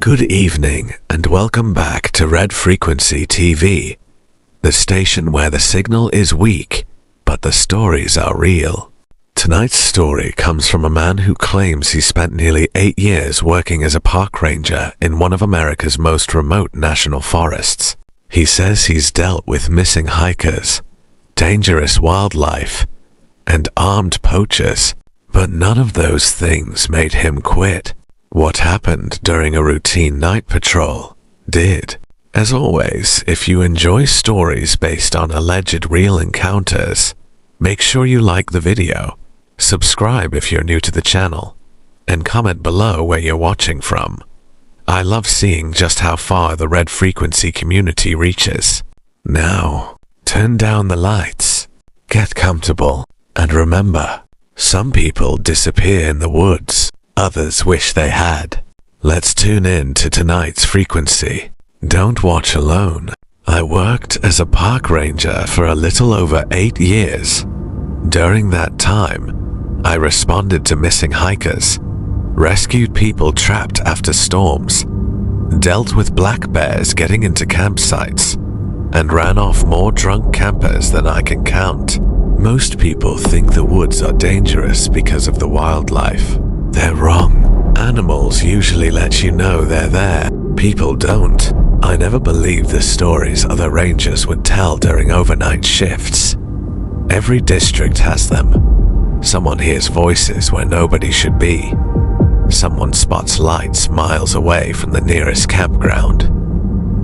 Good evening and welcome back to Red Frequency TV, the station where the signal is weak, but the stories are real. Tonight's story comes from a man who claims he spent nearly 8 years working as a park ranger in one of America's most remote national forests. He says he's dealt with missing hikers, dangerous wildlife, and armed poachers, but none of those things made him quit. What happened during a routine night patrol did. As always, if you enjoy stories based on alleged real encounters, make sure you like the video, subscribe if you're new to the channel, and comment below where you're watching from. I love seeing just how far the Red Frequency community reaches. Now, turn down the lights, get comfortable, and remember, some people disappear in the woods. Others wish they had. Let's tune in to tonight's frequency. Don't watch alone. I worked as a park ranger for a little over 8 years. During that time, I responded to missing hikers, rescued people trapped after storms, dealt with black bears getting into campsites, and ran off more drunk campers than I can count. Most people think the woods are dangerous because of the wildlife. They're wrong. Animals usually let you know they're there. People don't. I never believed the stories other rangers would tell during overnight shifts. Every district has them. Someone hears voices where nobody should be. Someone spots lights miles away from the nearest campground.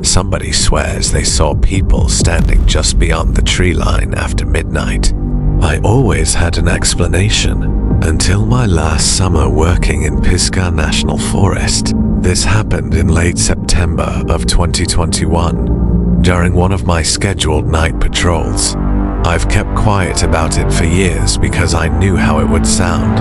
Somebody swears they saw people standing just beyond the tree line after midnight. I always had an explanation. Until my last summer working in Pisgah National Forest. This happened in late September of 2021, during one of my scheduled night patrols. I've kept quiet about it for years because I knew how it would sound,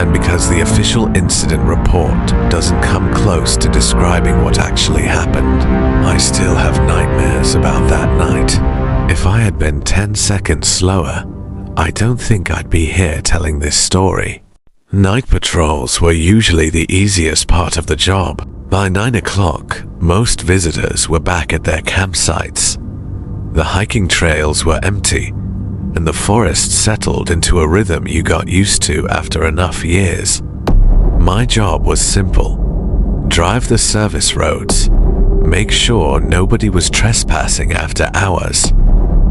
and because the official incident report doesn't come close to describing what actually happened. I still have nightmares about that night. If I had been 10 seconds slower, I don't think I'd be here telling this story. Night patrols were usually the easiest part of the job. By 9 o'clock, most visitors were back at their campsites. The hiking trails were empty, and the forest settled into a rhythm you got used to after enough years. My job was simple. Drive the service roads, make sure nobody was trespassing after hours,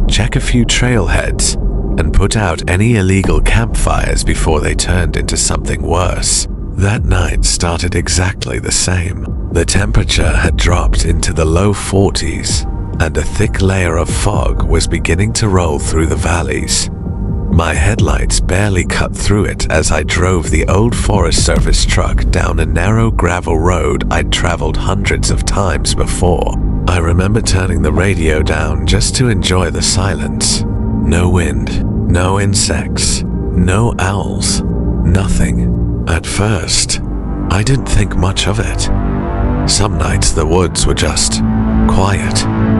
check a few trailheads, and put out any illegal campfires before they turned into something worse. That night started exactly the same. The temperature had dropped into the low 40s, and a thick layer of fog was beginning to roll through the valleys. My headlights barely cut through it as I drove the old Forest Service truck down a narrow gravel road I'd traveled hundreds of times before. I remember turning the radio down just to enjoy the silence. No wind, no insects, no owls, nothing. At first, I didn't think much of it. Some nights the woods were just quiet,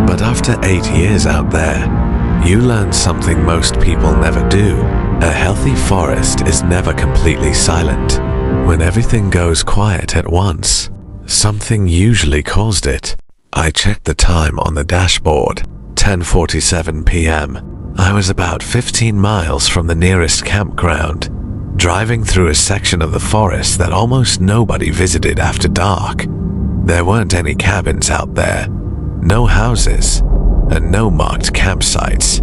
but after 8 years out there, you learn something most people never do. A healthy forest is never completely silent. When everything goes quiet at once, something usually caused it. I checked the time on the dashboard, 10:47 p.m. I was about 15 miles from the nearest campground, driving through a section of the forest that almost nobody visited after dark. There weren't any cabins out there, no houses, and no marked campsites.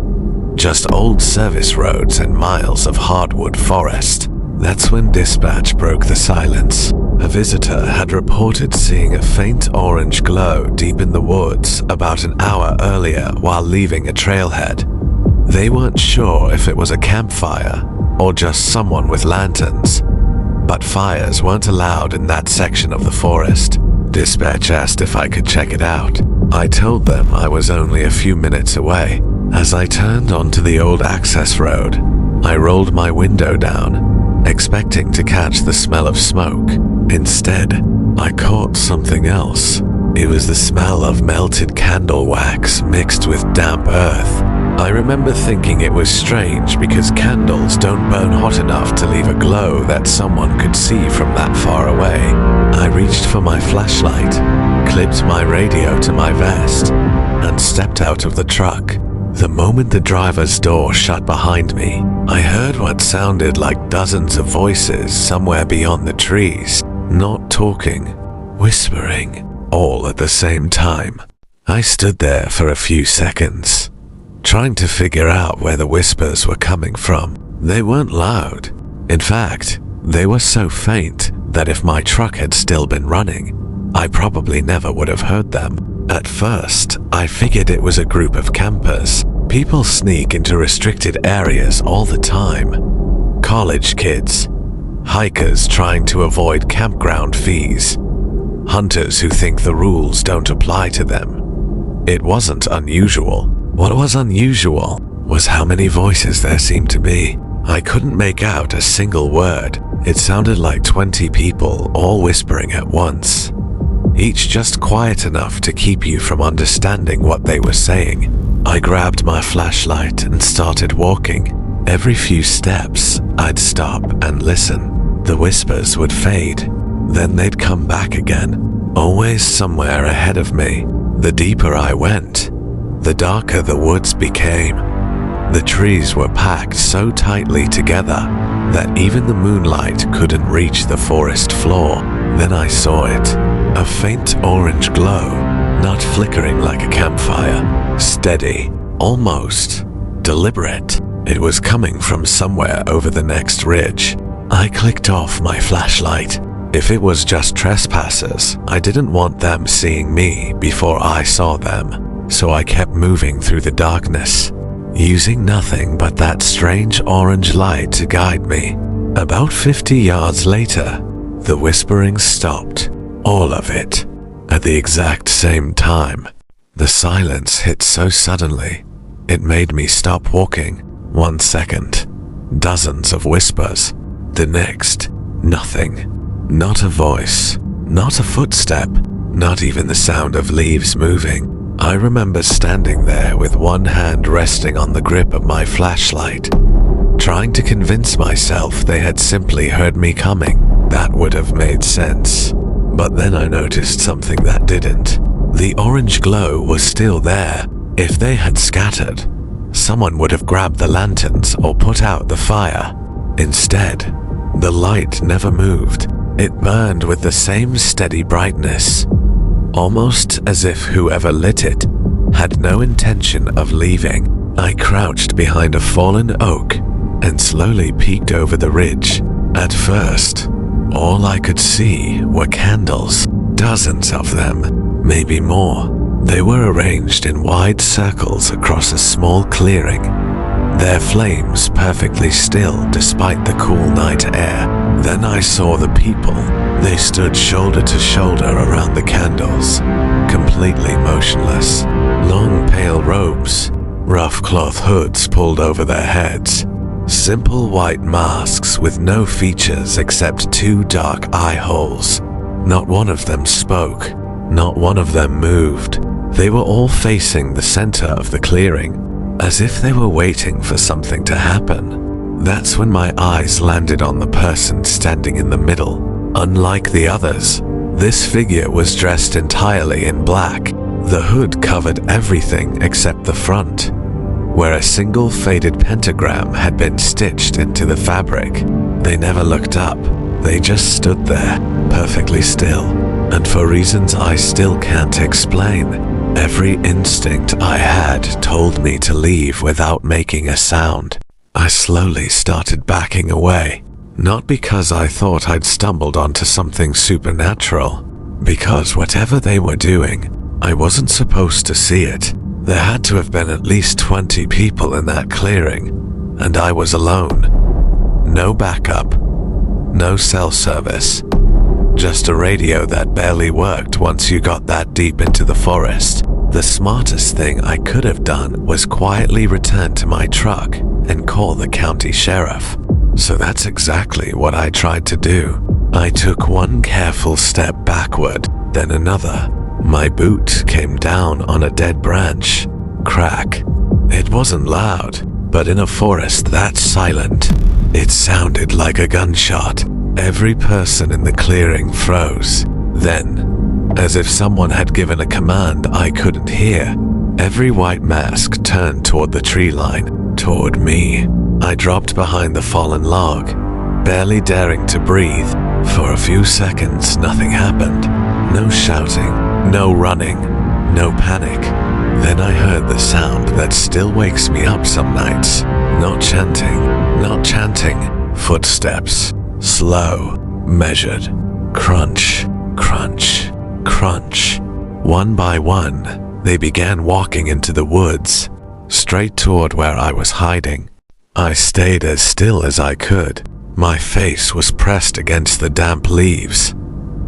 Just old service roads and miles of hardwood forest. That's when dispatch broke the silence. A visitor had reported seeing a faint orange glow deep in the woods about an hour earlier while leaving a trailhead. They weren't sure if it was a campfire or just someone with lanterns, but fires weren't allowed in that section of the forest. Dispatch asked if I could check it out. I told them I was only a few minutes away. As I turned onto the old access road, I rolled my window down, expecting to catch the smell of smoke. Instead, I caught something else. It was the smell of melted candle wax mixed with damp earth. I remember thinking it was strange because candles don't burn hot enough to leave a glow that someone could see from that far away. I reached for my flashlight, clipped my radio to my vest, and stepped out of the truck. The moment the driver's door shut behind me, I heard what sounded like dozens of voices somewhere beyond the trees, not talking, whispering, all at the same time. I stood there for a few seconds, trying to figure out where the whispers were coming from. They weren't loud. In fact, they were so faint that if my truck had still been running, I probably never would have heard them. At first, I figured it was a group of campers. People sneak into restricted areas all the time. College kids, hikers trying to avoid campground fees, hunters who think the rules don't apply to them. It wasn't unusual. What was unusual was how many voices there seemed to be. I couldn't make out a single word. It sounded like 20 people all whispering at once, each just quiet enough to keep you from understanding what they were saying. I grabbed my flashlight and started walking. Every few steps, I'd stop and listen. The whispers would fade, then they'd come back again, always somewhere ahead of me. The deeper I went, the darker the woods became. The trees were packed so tightly together that even the moonlight couldn't reach the forest floor. Then I saw it, a faint orange glow, not flickering like a campfire, steady, almost deliberate. It was coming from somewhere over the next ridge. I clicked off my flashlight. If it was just trespassers, I didn't want them seeing me before I saw them, so I kept moving through the darkness, using nothing but that strange orange light to guide me. About 50 yards later, the whispering stopped, all of it, at the exact same time. The silence hit so suddenly, it made me stop walking. 1 second, dozens of whispers. The next, nothing. Not a voice, not a footstep, not even the sound of leaves moving. I remember standing there with one hand resting on the grip of my flashlight, trying to convince myself they had simply heard me coming. That would have made sense. But then I noticed something that didn't. The orange glow was still there. If they had scattered, someone would have grabbed the lanterns or put out the fire. Instead, the light never moved. It burned with the same steady brightness, almost as if whoever lit it had no intention of leaving. I crouched behind a fallen oak and slowly peeked over the ridge. At first, all I could see were candles, dozens of them, maybe more. They were arranged in wide circles across a small clearing, their flames perfectly still despite the cool night air. Then I saw the people. They stood shoulder to shoulder around the candles, completely motionless. Long pale robes, rough cloth hoods pulled over their heads, simple white masks with no features except 2 dark eye holes. Not one of them spoke, not one of them moved. They were all facing the center of the clearing, as if they were waiting for something to happen. That's when my eyes landed on the person standing in the middle. Unlike the others, this figure was dressed entirely in black. The hood covered everything except the front, where a single faded pentagram had been stitched into the fabric. They never looked up. They just stood there, perfectly still, and for reasons I still can't explain, every instinct I had told me to leave without making a sound. I slowly started backing away, not because I thought I'd stumbled onto something supernatural, because whatever they were doing, I wasn't supposed to see it. There had to have been at least 20 people in that clearing, and I was alone. No backup, no cell service, just a radio that barely worked once you got that deep into the forest. The smartest thing I could have done was quietly return to my truck and call the county sheriff. So that's exactly what I tried to do. I took one careful step backward, then another. My boot came down on a dead branch. Crack. It wasn't loud, but in a forest that silent, it sounded like a gunshot. Every person in the clearing froze. Then, as if someone had given a command I couldn't hear, every white mask turned toward the tree line, toward me. I dropped behind the fallen log, barely daring to breathe. For a few seconds, nothing happened. No shouting, no running, no panic. Then I heard the sound that still wakes me up some nights. Not chanting, footsteps. Slow, measured, crunch, crunch, crunch. One by one, they began walking into the woods, straight toward where I was hiding. I stayed as still as I could. My face was pressed against the damp leaves,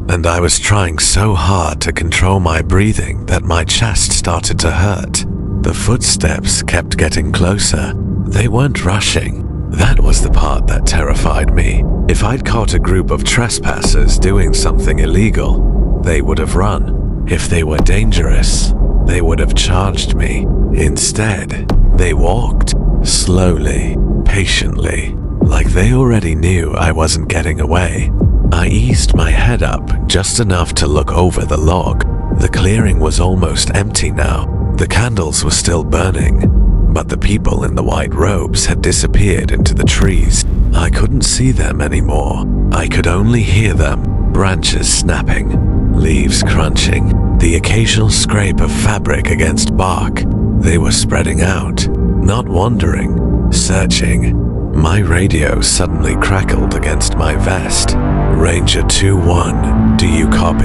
and I was trying so hard to control my breathing that my chest started to hurt. The footsteps kept getting closer. They weren't rushing. That was the part that terrified me. If I'd caught a group of trespassers doing something illegal, they would have run. If they were dangerous, they would have charged me. Instead, they walked, slowly, patiently, like they already knew I wasn't getting away. I eased my head up just enough to look over the log. The clearing was almost empty now. The candles were still burning, but the people in the white robes had disappeared into the trees. I couldn't see them anymore. I could only hear them, branches snapping, leaves crunching, the occasional scrape of fabric against bark. They were spreading out, not wandering, searching. My radio suddenly crackled against my vest. Ranger 2-1, do you copy?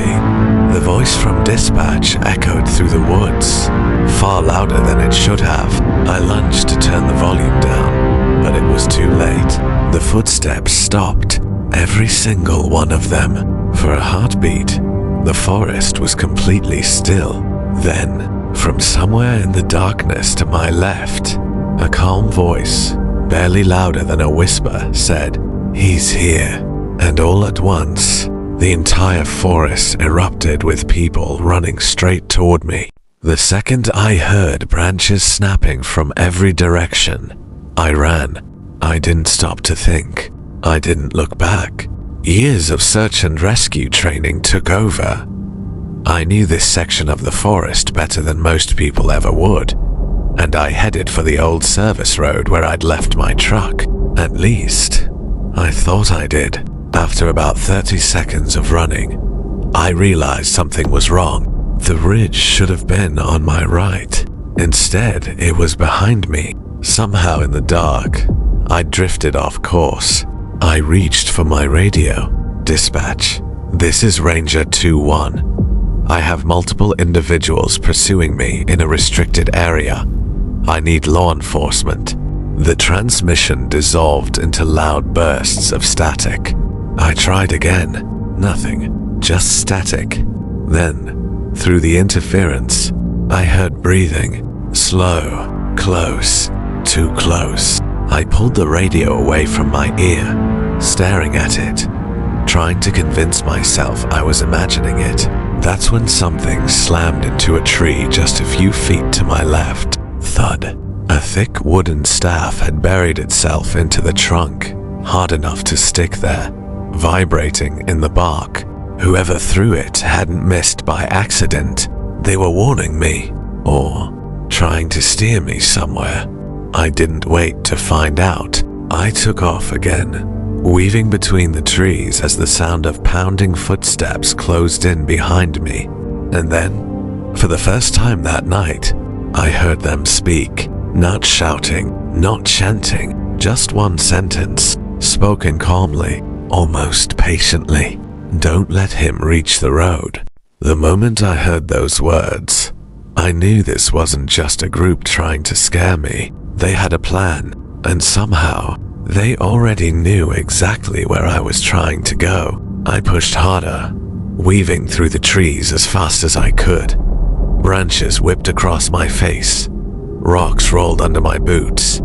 The voice from dispatch echoed through the woods, far louder than it should have. I lunged to turn the volume down, but it was too late. The footsteps stopped, every single one of them. For a heartbeat, the forest was completely still. Then, from somewhere in the darkness to my left, a calm voice, barely louder than a whisper, said, "He's here." And all at once, the entire forest erupted with people running straight toward me. The second I heard branches snapping from every direction, I ran. I didn't stop to think. I didn't look back. Years of search and rescue training took over. I knew this section of the forest better than most people ever would, and I headed for the old service road where I'd left my truck. At least, I thought I did. After about 30 seconds of running, I realized something was wrong. The ridge should have been on my right. Instead, it was behind me. Somehow in the dark, I drifted off course. I reached for my radio. "Dispatch, this is Ranger 2-1. I have multiple individuals pursuing me in a restricted area. I need law enforcement." The transmission dissolved into loud bursts of static. I tried again. Nothing. Just static. Then, through the interference, I heard breathing. Slow. Close. Too close. I pulled the radio away from my ear, staring at it, trying to convince myself I was imagining it. That's when something slammed into a tree just a few feet to my left. Thud. A thick wooden staff had buried itself into the trunk, hard enough to stick there, vibrating in the bark. Whoever threw it hadn't missed by accident. They were warning me, or trying to steer me somewhere. I didn't wait to find out. I took off again, weaving between the trees as the sound of pounding footsteps closed in behind me. And then, for the first time that night, I heard them speak. Not shouting, not chanting, just one sentence, spoken calmly, almost patiently. "Don't let him reach the road." The moment I heard those words, I knew this wasn't just a group trying to scare me. They had a plan, and somehow, they already knew exactly where I was trying to go. I pushed harder, weaving through the trees as fast as I could. Branches whipped across my face, rocks rolled under my boots,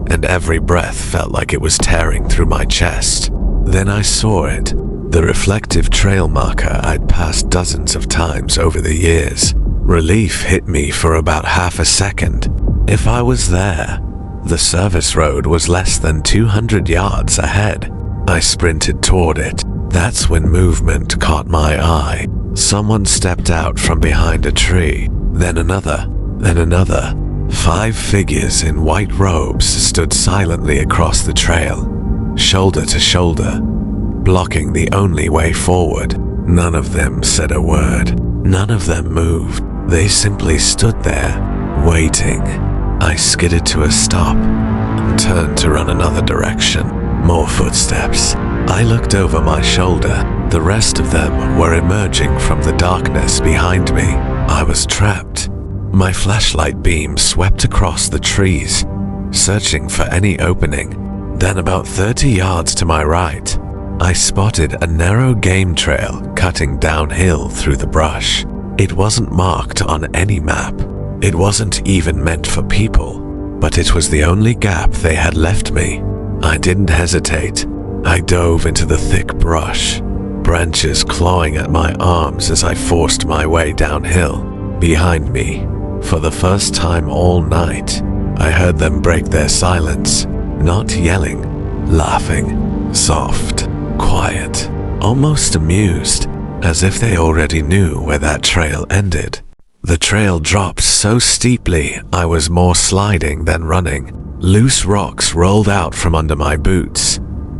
and every breath felt like it was tearing through my chest. Then I saw it, the reflective trail marker I'd passed dozens of times over the years. Relief hit me for about half a second. If I was there, the service road was less than 200 yards ahead. I sprinted toward it. That's when movement caught my eye. Someone stepped out from behind a tree, then another, then another. 5 figures in white robes stood silently across the trail, shoulder to shoulder, blocking the only way forward. None of them said a word. None of them moved. They simply stood there, waiting. I skidded to a stop and turned to run another direction. More footsteps. I looked over my shoulder. The rest of them were emerging from the darkness behind me. I was trapped. My flashlight beam swept across the trees, searching for any opening. Then about 30 yards to my right, I spotted a narrow game trail cutting downhill through the brush. It wasn't marked on any map. It wasn't even meant for people, but it was the only gap they had left me. I didn't hesitate. I dove into the thick brush, branches clawing at my arms as I forced my way downhill. Behind me, for the first time all night, I heard them break their silence, not yelling, laughing, soft, quiet, almost amused, as if they already knew where that trail ended. The trail dropped so steeply I was more sliding than running. Loose rocks rolled out from under my boots,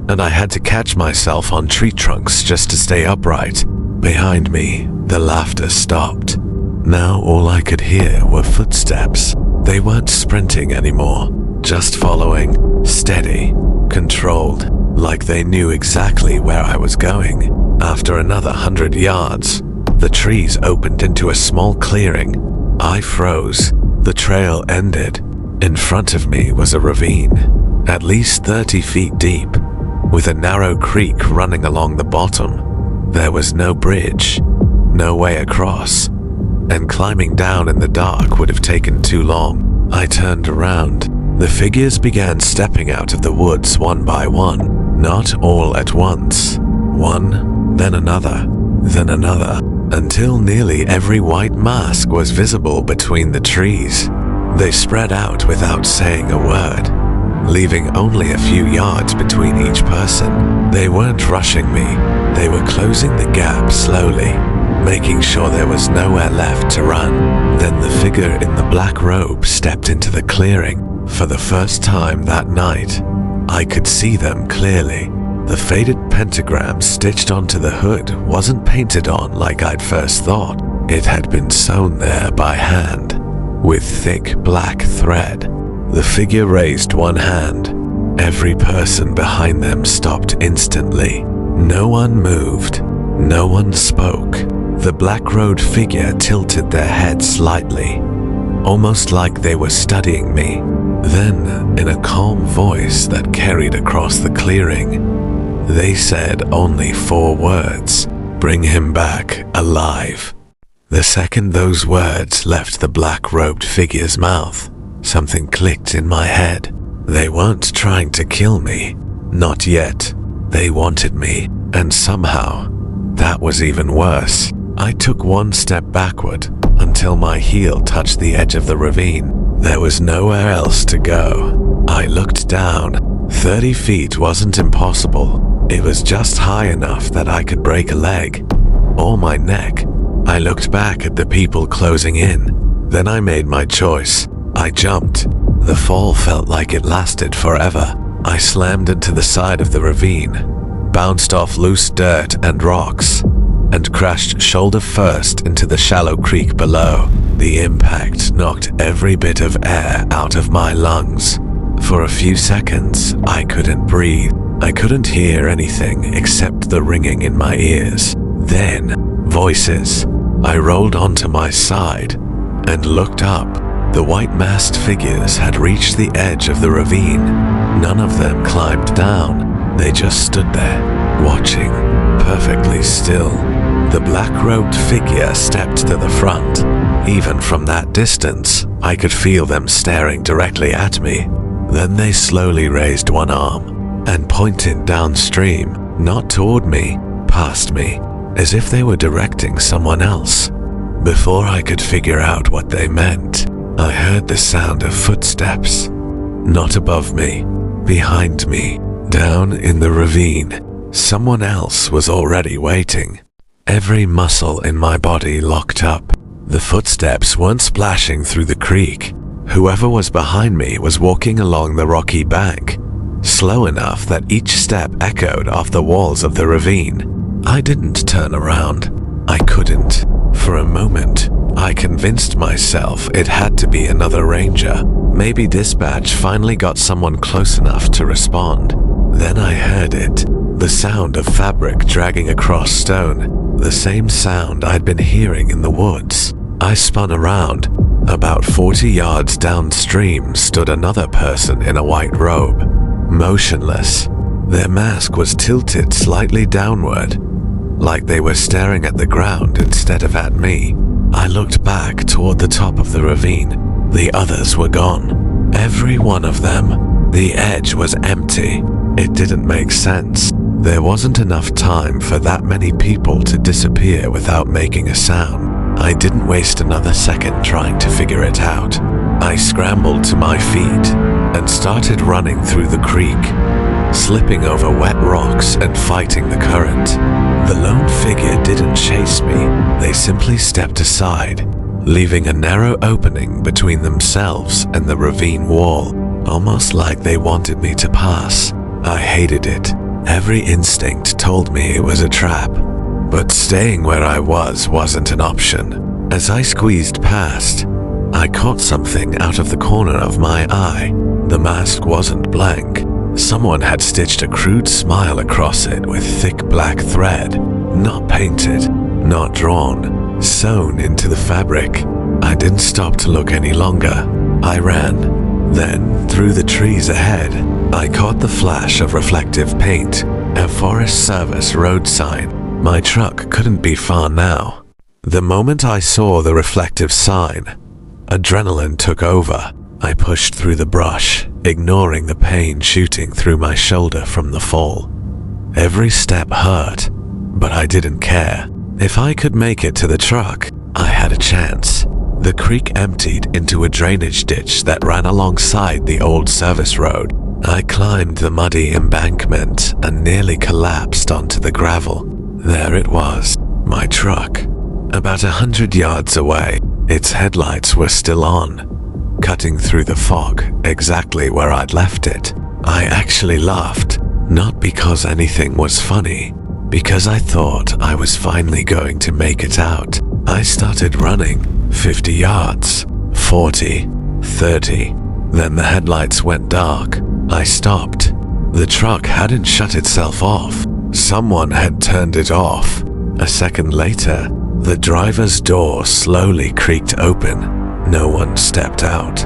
and I had to catch myself on tree trunks just to stay upright. Behind me, the laughter stopped. Now all I could hear were footsteps. They weren't sprinting anymore, just following, steady, controlled, like they knew exactly where I was going. After another 100 yards, the trees opened into a small clearing. I froze. The trail ended. In front of me was a ravine, at least 30 feet deep, with a narrow creek running along the bottom. There was no bridge, no way across, and climbing down in the dark would have taken too long. I turned around. The figures began stepping out of the woods one by one, not all at once. One, then another, until nearly every white mask was visible between the trees. They spread out without saying a word, leaving only a few yards between each person. They weren't rushing me. They were closing the gap slowly, making sure there was nowhere left to run. Then the figure in the black robe stepped into the clearing. For the first time that night, I could see them clearly. The faded pentagram stitched onto the hood wasn't painted on like I'd first thought. It had been sewn there by hand, with thick black thread. The figure raised one hand. Every person behind them stopped instantly. No one moved. No one spoke. The black-robed figure tilted their head slightly, almost like they were studying me. Then, in a calm voice that carried across the clearing, they said only 4 words: "Bring him back alive." The second those words left the black-robed figure's mouth, something clicked in my head. They weren't trying to kill me. Not yet. They wanted me, and somehow, that was even worse. I took one step backward until my heel touched the edge of the ravine. There was nowhere else to go. I looked down. 30 feet wasn't impossible. It was just high enough that I could break a leg, or my neck. I looked back at the people closing in. Then I made my choice. I jumped. The fall felt like it lasted forever. I slammed into the side of the ravine, bounced off loose dirt and rocks, and crashed shoulder first into the shallow creek below. The impact knocked every bit of air out of my lungs. For a few seconds, I couldn't breathe. I couldn't hear anything except the ringing in my ears. Then, voices. I rolled onto my side and looked up. The white-masked figures had reached the edge of the ravine. None of them climbed down. They just stood there, watching, perfectly still. The black-robed figure stepped to the front. Even from that distance, I could feel them staring directly at me. Then they slowly raised one arm and pointed downstream, not toward me, past me, as if they were directing someone else. Before I could figure out what they meant, I heard the sound of footsteps. Not above me, behind me, down in the ravine. Someone else was already waiting. Every muscle in my body locked up. The footsteps weren't splashing through the creek. Whoever was behind me was walking along the rocky bank, slow enough that each step echoed off the walls of the ravine. I didn't turn around. I couldn't. For a moment, I convinced myself it had to be another ranger. Maybe dispatch finally got someone close enough to respond. Then I heard it. The sound of fabric dragging across stone. The same sound I'd been hearing in the woods. I spun around. About 40 yards downstream stood another person in a white robe, motionless. Their mask was tilted slightly downward, like they were staring at the ground instead of at me. I looked back toward the top of the ravine. The others were gone. Every one of them. The edge was empty. It didn't make sense. There wasn't enough time for that many people to disappear without making a sound. I didn't waste another second trying to figure it out. I scrambled to my feet and started running through the creek, slipping over wet rocks and fighting the current. The lone figure didn't chase me. They simply stepped aside, leaving a narrow opening between themselves and the ravine wall, almost like they wanted me to pass. I hated it. Every instinct told me it was a trap. But staying where I was wasn't an option. As I squeezed past, I caught something out of the corner of my eye. The mask wasn't blank. Someone had stitched a crude smile across it with thick black thread. Not painted, not drawn, sewn into the fabric. I didn't stop to look any longer. I ran. Then, through the trees ahead, I caught the flash of reflective paint, a Forest Service road sign. My truck couldn't be far now. The moment I saw the reflective sign, adrenaline took over. I pushed through the brush, ignoring the pain shooting through my shoulder from the fall. Every step hurt, but I didn't care. If I could make it to the truck, I had a chance. The creek emptied into a drainage ditch that ran alongside the old service road. I climbed the muddy embankment and nearly collapsed onto the gravel. There it was, my truck. About 100 yards away, its headlights were still on, cutting through the fog exactly where I'd left it. I actually laughed, not because anything was funny, because I thought I was finally going to make it out. I started running, 50 yards, 40, 30. Then the headlights went dark. I stopped. The truck hadn't shut itself off. Someone had turned it off. A second later, the driver's door slowly creaked open. No one stepped out.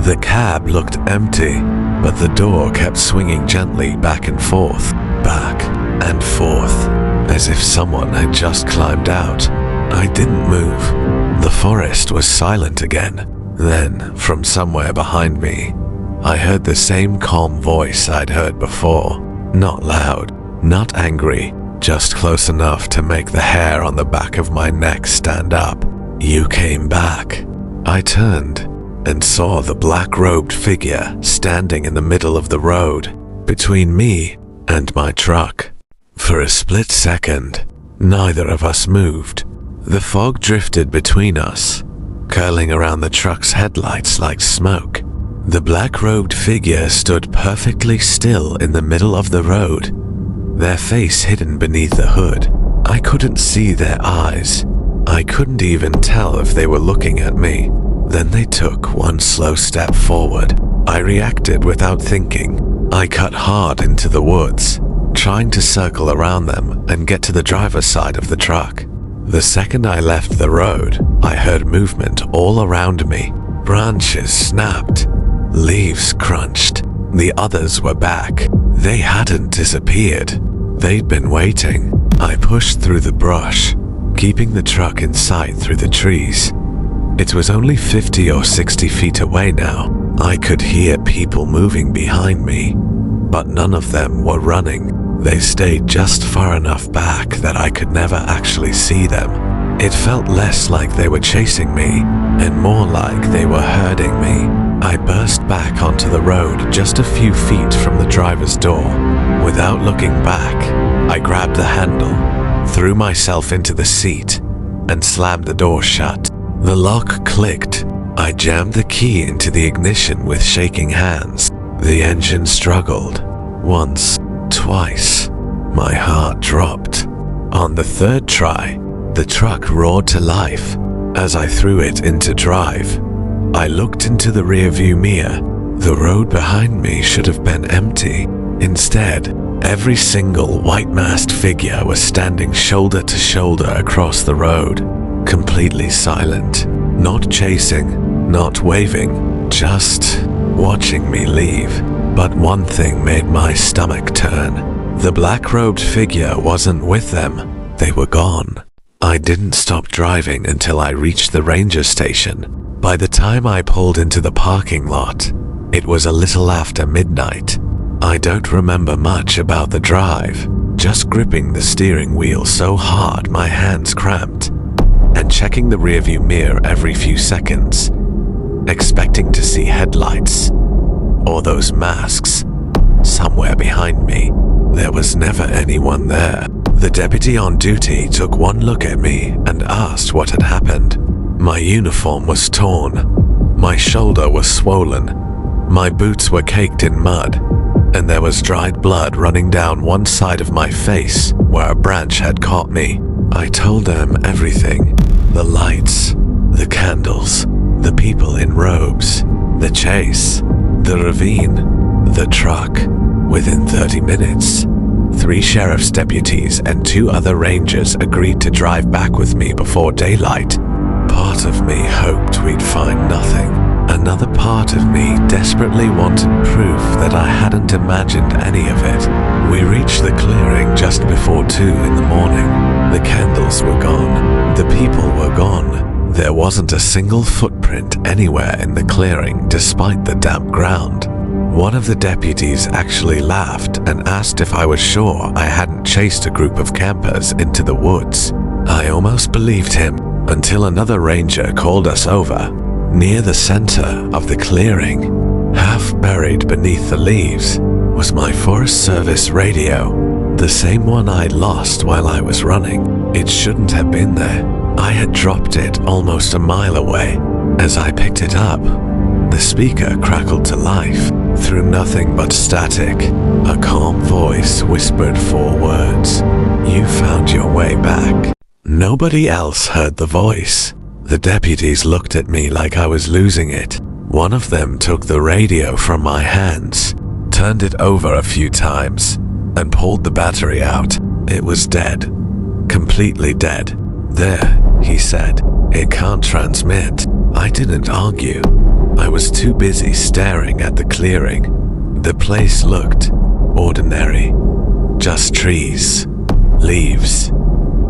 The cab looked empty, but the door kept swinging gently back and forth, as if someone had just climbed out. I didn't move. The forest was silent again. Then, from somewhere behind me, I heard the same calm voice I'd heard before. Not loud, not angry, just close enough to make the hair on the back of my neck stand up. You came back. I turned and saw the black-robed figure standing in the middle of the road, between me and my truck. For a split second, neither of us moved. The fog drifted between us, curling around the truck's headlights like smoke. The black-robed figure stood perfectly still in the middle of the road, their face hidden beneath the hood. I couldn't see their eyes. I couldn't even tell if they were looking at me. Then they took one slow step forward. I reacted without thinking. I cut hard into the woods, trying to circle around them and get to the driver's side of the truck. The second I left the road, I heard movement all around me. Branches snapped. Leaves crunched. The others were back. They hadn't disappeared. They'd been waiting. I pushed through the brush, keeping the truck in sight through the trees. It was only 50 or 60 feet away now. I could hear people moving behind me, but none of them were running. They stayed just far enough back that I could never actually see them. It felt less like they were chasing me and more like they were herding me. I burst back onto the road just a few feet from the driver's door. Without looking back, I grabbed the handle, threw myself into the seat, and slammed the door shut. The lock clicked. I jammed the key into the ignition with shaking hands. The engine struggled. Once, twice. My heart dropped. On the third try, the truck roared to life. As I threw it into drive, I looked into the rearview mirror. The road behind me should have been empty. Instead, every single white-masked figure was standing shoulder to shoulder across the road, completely silent, not chasing, not waving, just watching me leave. But one thing made my stomach turn. The black-robed figure wasn't with them. They were gone. I didn't stop driving until I reached the ranger station. By the time I pulled into the parking lot, it was a little after midnight. I don't remember much about the drive, just gripping the steering wheel so hard my hands cramped, and checking the rearview mirror every few seconds, expecting to see headlights or those masks somewhere behind me. There was never anyone there. The deputy on duty took one look at me and asked what had happened. My uniform was torn. My shoulder was swollen. My boots were caked in mud, and there was dried blood running down one side of my face where a branch had caught me. I told them everything. The lights, the candles, the people in robes, the chase, the ravine, the truck. Within 30 minutes, 3 sheriff's deputies and 2 other rangers agreed to drive back with me before daylight. Part of me hoped we'd find nothing. Another part of me desperately wanted proof that I hadn't imagined any of it. We reached the clearing just before 2 in the morning. The candles were gone. The people were gone. There wasn't a single footprint anywhere in the clearing despite the damp ground. One of the deputies actually laughed and asked if I was sure I hadn't chased a group of campers into the woods. I almost believed him until another ranger called us over. Near the center of the clearing, half buried beneath the leaves, was my Forest Service radio, the same one I'd lost while I was running. It shouldn't have been there. I had dropped it almost a mile away. As I picked it up, the speaker crackled to life. Through nothing but static, a calm voice whispered 4 words. "You found your way back." Nobody else heard the voice. The deputies looked at me like I was losing it. One of them took the radio from my hands, turned it over a few times, and pulled the battery out. It was dead. Completely dead. "There," he said. "It can't transmit." I didn't argue. I was too busy staring at the clearing. The place looked ordinary. Just trees, leaves,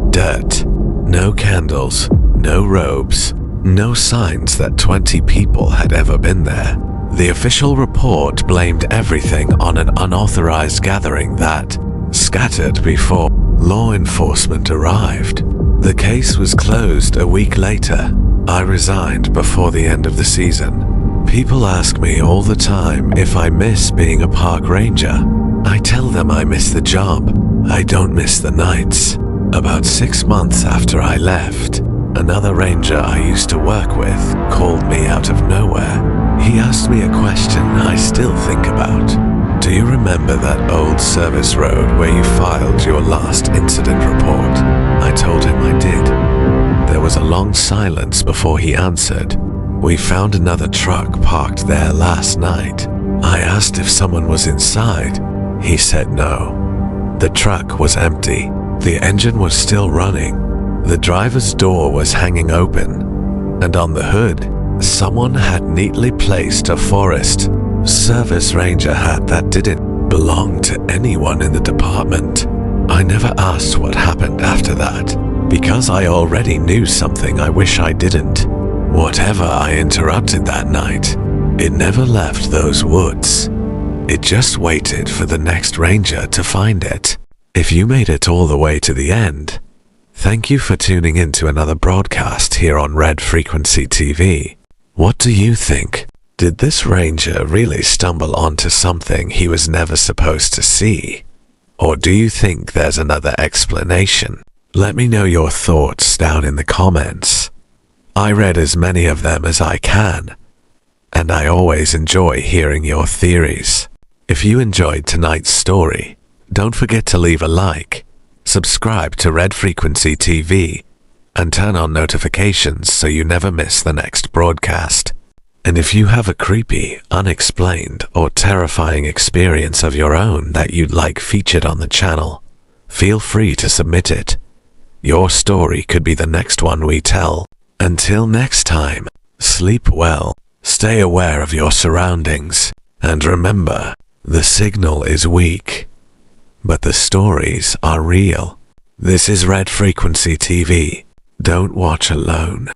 dirt. No candles, no robes, no signs that 20 people had ever been there. The official report blamed everything on an unauthorized gathering that scattered before law enforcement arrived. The case was closed a week later. I resigned before the end of the season. People ask me all the time if I miss being a park ranger. I tell them I miss the job. I don't miss the nights. About 6 months after I left, another ranger I used to work with called me out of nowhere. He asked me a question I still think about. "Do you remember that old service road where you filed your last incident report?" I told him I did. There was a long silence before he answered. "We found another truck parked there last night." I asked if someone was inside. He said no. The truck was empty. The engine was still running. The driver's door was hanging open. And on the hood, someone had neatly placed a Forest Service Ranger hat that didn't belong to anyone in the department. I never asked what happened after that, because I already knew something I wish I didn't. Whatever I interrupted that night, it never left those woods. It just waited for the next ranger to find it. If you made it all the way to the end, Thank you for tuning in to another broadcast here on Red Frequency TV. What do you think? Did this ranger really stumble onto something he was never supposed to see? Or do you think there's another explanation? Let me know your thoughts down in the comments. I read as many of them as I can, and I always enjoy hearing your theories. If you enjoyed tonight's story, don't forget to leave a like, subscribe to Red Frequency TV, and turn on notifications so you never miss the next broadcast. And if you have a creepy, unexplained, or terrifying experience of your own that you'd like featured on the channel, feel free to submit it. Your story could be the next one we tell. Until next time, sleep well, stay aware of your surroundings, and remember, the signal is weak, but the stories are real. This is Red Frequency TV. Don't watch alone.